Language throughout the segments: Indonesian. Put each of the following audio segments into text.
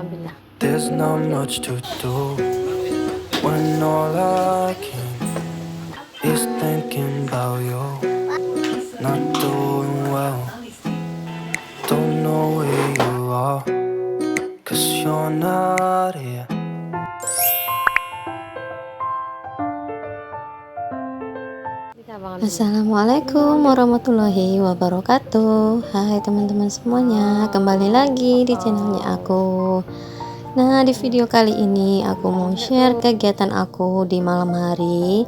ambillah. There's not much to do when all I can is thinking about you. Not doing well, don't know where you are, 'cause you're not here. Assalamualaikum warahmatullahi wabarakatuh. Hai teman-teman semuanya, kembali lagi di channelnya aku. Nah, di video kali ini aku mau share kegiatan aku di malam hari.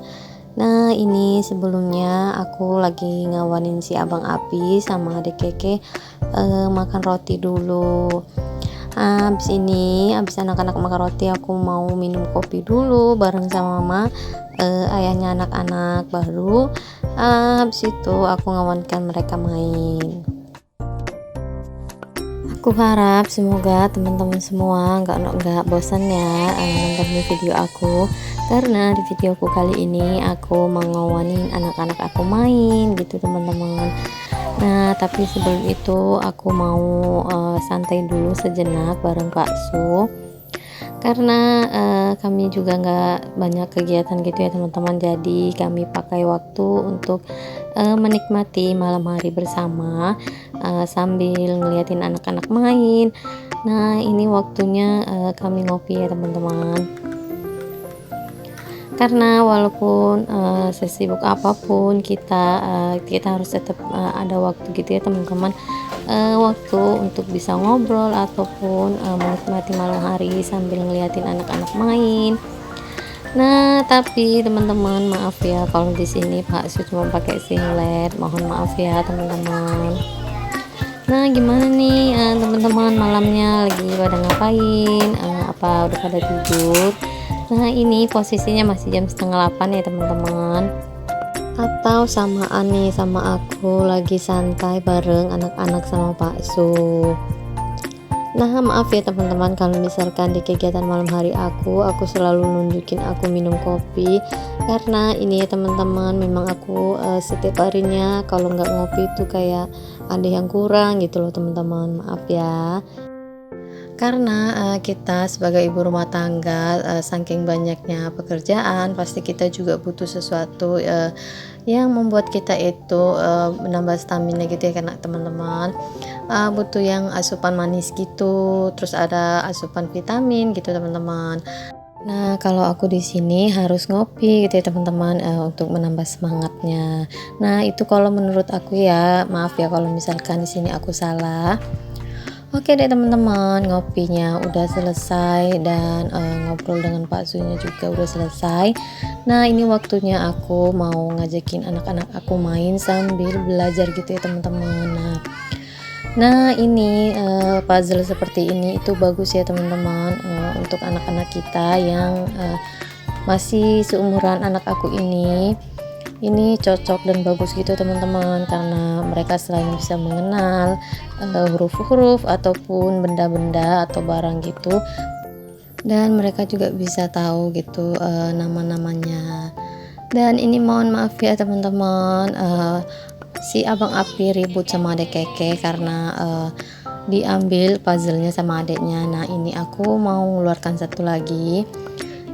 Nah, ini sebelumnya aku lagi ngawanin si abang Api sama adik Keke makan roti dulu. Habis anak-anak makan roti, aku mau minum kopi dulu bareng sama mama, ayahnya anak-anak, baru habis itu aku ngawankan mereka main. Aku harap semoga teman-teman semua nggak bosan ya nonton di video aku, karena di videoku kali ini aku mau ngawanin anak-anak aku main gitu teman-teman. Nah, tapi sebelum itu aku mau santai dulu sejenak bareng Pak Su, karena kami juga nggak banyak kegiatan gitu ya teman-teman, jadi kami pakai waktu untuk menikmati malam hari bersama sambil ngeliatin anak-anak main. Nah, ini waktunya kami ngopi ya teman-teman, karena walaupun sesibuk apapun kita harus tetap ada waktu gitu ya teman-teman, waktu untuk bisa ngobrol ataupun menikmati malam hari sambil ngeliatin anak-anak main. Nah, tapi teman-teman maaf ya kalau di sini Pak Su cuma pakai singlet, mohon maaf ya teman-teman. Nah, gimana nih teman-teman, malamnya lagi pada ngapain? Apa udah pada tidur? Nah, ini posisinya masih jam setengah 8 ya teman-teman, atau samaan nih sama aku lagi santai bareng anak-anak sama Pak Su. Nah, maaf ya teman-teman kalau misalkan di kegiatan malam hari aku selalu nunjukin aku minum kopi, karena ini ya teman-teman, memang aku setiap harinya kalau nggak ngopi itu kayak ada yang kurang gitu loh teman-teman, maaf ya. Karena kita sebagai ibu rumah tangga, saking banyaknya pekerjaan, pasti kita juga butuh sesuatu yang membuat kita itu menambah stamina gitu ya, karena teman-teman butuh yang asupan manis gitu, terus ada asupan vitamin gitu teman-teman. Nah, kalau aku di sini harus ngopi gitu ya teman-teman, untuk menambah semangatnya. Nah, itu kalau menurut aku ya, maaf ya kalau misalkan di sini aku salah. Oke deh teman-teman, ngopinya udah selesai dan ngobrol dengan Pak Sunya juga udah selesai. Nah, ini waktunya aku mau ngajakin anak-anak aku main sambil belajar gitu ya teman-teman. Nah, ini puzzle seperti ini itu bagus ya teman-teman, untuk anak-anak kita yang masih seumuran anak aku ini. Ini cocok dan bagus gitu teman-teman, karena mereka selain bisa mengenal huruf-huruf ataupun benda-benda atau barang gitu, dan mereka juga bisa tahu gitu nama-namanya. Dan ini mohon maaf ya teman-teman, si abang Api ribut sama adek Keke karena diambil puzzle-nya sama adeknya. Nah, ini aku mau mengeluarkan satu lagi.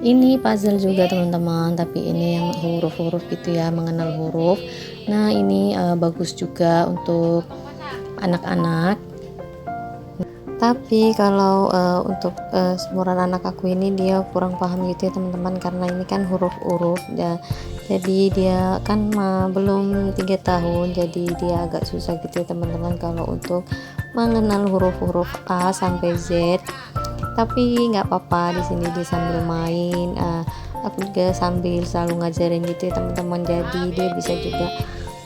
Ini puzzle juga teman-teman, tapi ini yang huruf-huruf gitu ya, mengenal huruf. Nah, ini bagus juga untuk anak-anak. Tapi kalau untuk seumuran anak aku ini dia kurang paham gitu ya teman-teman, karena ini kan huruf-huruf ya. Jadi dia kan belum 3 tahun, jadi dia agak susah gitu ya teman-teman kalau untuk mengenal huruf-huruf A sampai Z. Tapi nggak apa-apa, di sini dia sambil main, aku juga sambil selalu ngajarin gitu ya teman-teman, jadi dia bisa juga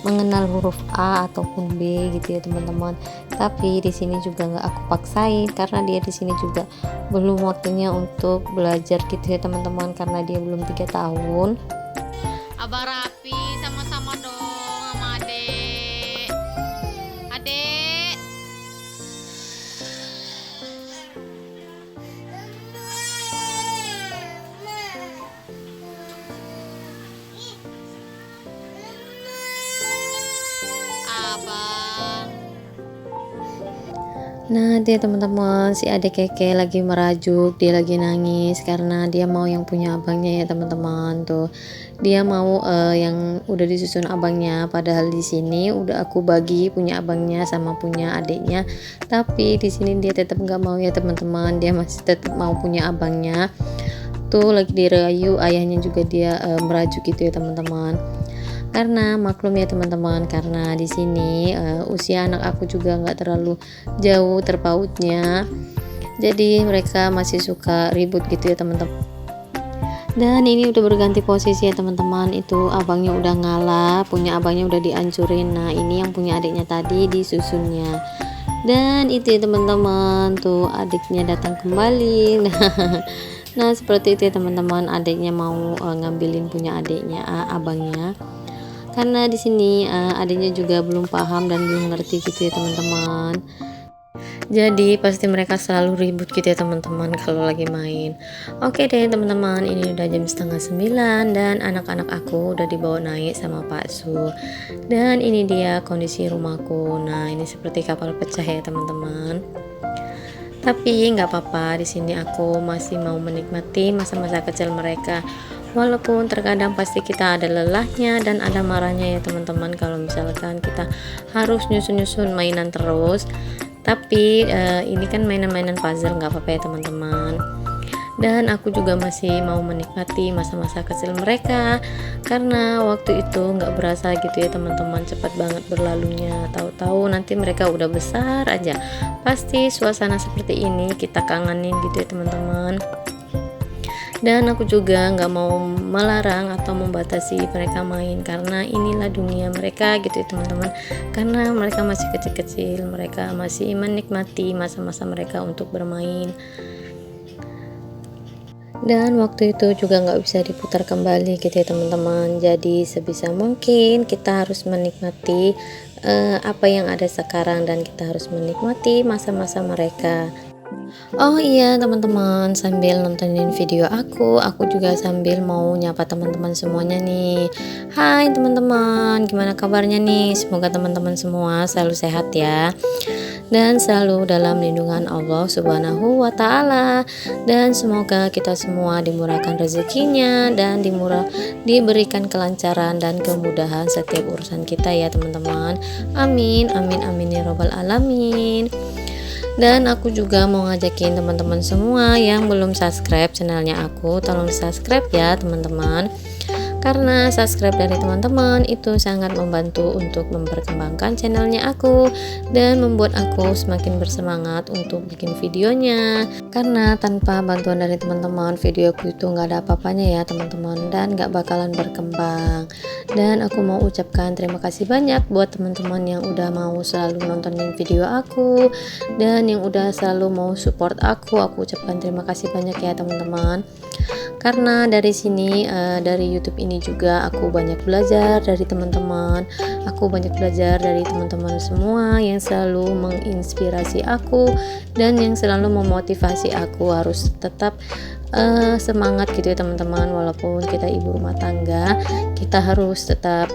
mengenal huruf A ataupun B gitu ya teman-teman. Tapi di sini juga nggak aku paksain, karena dia di sini juga belum waktunya untuk belajar gitu ya teman-teman, karena dia belum 3 tahun. Abang Rapi sama-sama dong sama adek. Adek. Abang. Nah, dia teman-teman, si adik Keke lagi merajuk, dia lagi nangis karena dia mau yang punya abangnya ya teman-teman tuh. Dia mau yang udah disusun abangnya, padahal di sini udah aku bagi punya abangnya sama punya adiknya. Tapi di sini dia tetap nggak mau ya teman-teman, dia masih tetap mau punya abangnya. Tuh lagi dirayu, ayahnya juga dia merajuk gitu ya teman-teman. Karena maklum ya teman-teman, karena di sini usia anak aku juga nggak terlalu jauh terpautnya, jadi mereka masih suka ribut gitu ya teman-teman. Dan ini udah berganti posisi ya teman-teman, itu abangnya udah ngalah, punya abangnya udah dihancurin. Nah ini yang punya adiknya tadi disusunnya. Dan itu ya teman-teman, tuh adiknya datang kembali. Nah seperti itu ya teman-teman, adiknya mau ngambilin punya adiknya, abangnya. Karena di sini adiknya juga belum paham dan belum ngerti gitu ya teman-teman. Jadi pasti mereka selalu ribut gitu ya teman-teman kalau lagi main. Oke deh teman-teman, ini udah jam setengah 9 dan anak-anak aku udah dibawa naik sama Pak Su. Dan ini dia kondisi rumahku. Nah ini seperti kapal pecah ya teman-teman. Tapi nggak apa-apa, di sini aku masih mau menikmati masa-masa kecil mereka. Walaupun terkadang pasti kita ada lelahnya dan ada marahnya ya teman-teman, kalau misalkan kita harus nyusun-nyusun mainan terus. Tapi ini kan mainan-mainan puzzle, nggak apa-apa ya teman-teman. Dan aku juga masih mau menikmati masa-masa kecil mereka, karena waktu itu nggak berasa gitu ya teman-teman, cepat banget berlalunya. Tahu-tahu nanti mereka udah besar aja, pasti suasana seperti ini kita kangenin gitu ya teman-teman. Dan aku juga nggak mau melarang atau membatasi mereka main, karena inilah dunia mereka gitu ya teman-teman, karena mereka masih kecil-kecil, mereka masih menikmati masa-masa mereka untuk bermain. Dan waktu itu juga nggak bisa diputar kembali gitu ya teman-teman, jadi sebisa mungkin kita harus menikmati apa yang ada sekarang, dan kita harus menikmati masa-masa mereka. Oh iya teman-teman, sambil nontonin video aku juga sambil mau nyapa teman-teman semuanya nih. Hai teman-teman, gimana kabarnya nih? Semoga teman-teman semua selalu sehat ya, dan selalu dalam lindungan Allah Subhanahu wa Ta'ala. Dan semoga kita semua dimurahkan rezekinya dan diberikan kelancaran dan kemudahan setiap urusan kita ya teman-teman. Amin amin amin ya robbal alamin. Dan aku juga mau ngajakin teman-teman semua yang belum subscribe channelnya aku, tolong subscribe ya teman-teman. Karena subscribe dari teman-teman itu sangat membantu untuk memperkembangkan channelnya aku dan membuat aku semakin bersemangat untuk bikin videonya. Karena tanpa bantuan dari teman-teman, videoku itu nggak ada apa-apanya ya teman-teman, dan nggak bakalan berkembang. Dan aku mau ucapkan terima kasih banyak buat teman-teman yang udah mau selalu nontonin video aku dan yang udah selalu mau support aku. Aku ucapkan terima kasih banyak ya teman-teman. Karena dari sini dari YouTube ini juga aku banyak belajar dari teman-teman. Aku banyak belajar dari teman-teman semua yang selalu menginspirasi aku dan yang selalu memotivasi aku harus tetap semangat gitu ya teman-teman. Walaupun kita ibu rumah tangga, kita harus tetap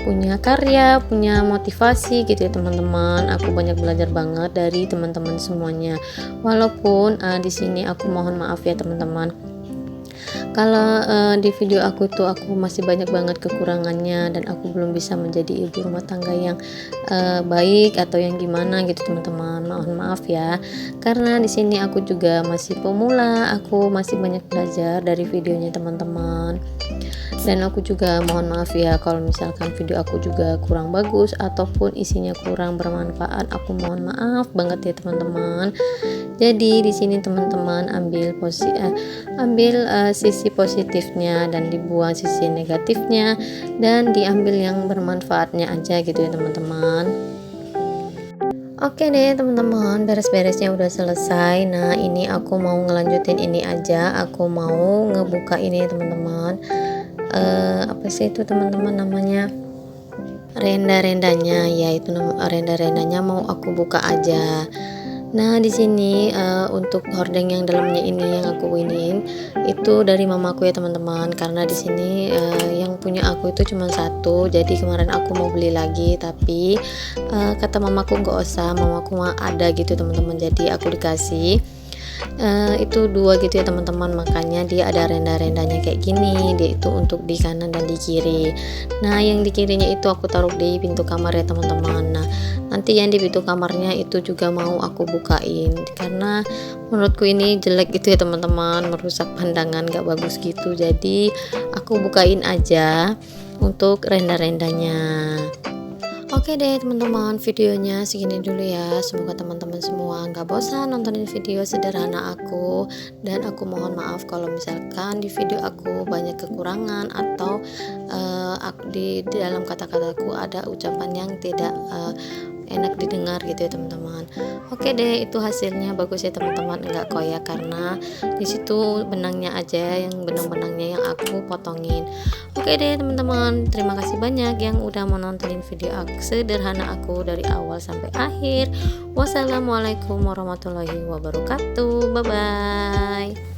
punya karya, punya motivasi gitu ya teman-teman. Aku banyak belajar banget dari teman-teman semuanya. Walaupun di sini aku mohon maaf ya teman-teman, kalau di video aku tuh aku masih banyak banget kekurangannya dan aku belum bisa menjadi ibu rumah tangga yang baik atau yang gimana gitu teman-teman. Mohon maaf ya. Karena di sini aku juga masih pemula, aku masih banyak belajar dari videonya teman-teman. Dan aku juga mohon maaf ya kalau misalkan video aku juga kurang bagus ataupun isinya kurang bermanfaat. Aku mohon maaf banget ya teman-teman. Jadi di sini teman-teman ambil sisi positifnya dan dibuang sisi negatifnya, dan diambil yang bermanfaatnya aja gitu ya teman-teman. Oke deh teman-teman, beres-beresnya udah selesai. Nah ini aku mau ngelanjutin ini aja, aku mau ngebuka ini teman-teman. Apa sih itu teman-teman namanya, renda-rendanya ya, itu renda-rendanya mau aku buka aja. Nah, di sini untuk hordeng yang dalamnya ini yang aku winin itu dari mamaku ya teman-teman. Karena di sini yang punya aku itu cuma satu. Jadi kemarin aku mau beli lagi, tapi kata mamaku nggak usah, mamaku mah ada gitu teman-teman. Jadi aku dikasih itu dua gitu ya teman-teman, makanya dia ada renda-rendanya kayak gini. Dia itu untuk di kanan dan di kiri. Nah, yang di kirinya itu aku taruh di pintu kamar ya teman-teman. Nah, nanti yang di pintu kamarnya itu juga mau aku bukain karena menurutku ini jelek gitu ya teman-teman, merusak pandangan, gak bagus gitu. Jadi aku bukain aja untuk renda-rendanya. Oke deh teman-teman, videonya segini dulu ya. Semoga teman-teman semua nggak bosan nontonin video sederhana aku. Dan aku mohon maaf kalau misalkan di video aku banyak kekurangan atau di dalam kata-kataku ada ucapan yang tidak enak didengar gitu ya teman-teman. Oke deh, itu hasilnya bagus ya teman-teman, enggak koyak karena di situ benangnya aja, yang benang-benangnya yang aku potongin. Oke deh teman-teman, terima kasih banyak yang udah menontonin video aku sederhana aku dari awal sampai akhir. Wassalamualaikum warahmatullahi wabarakatuh. Bye bye.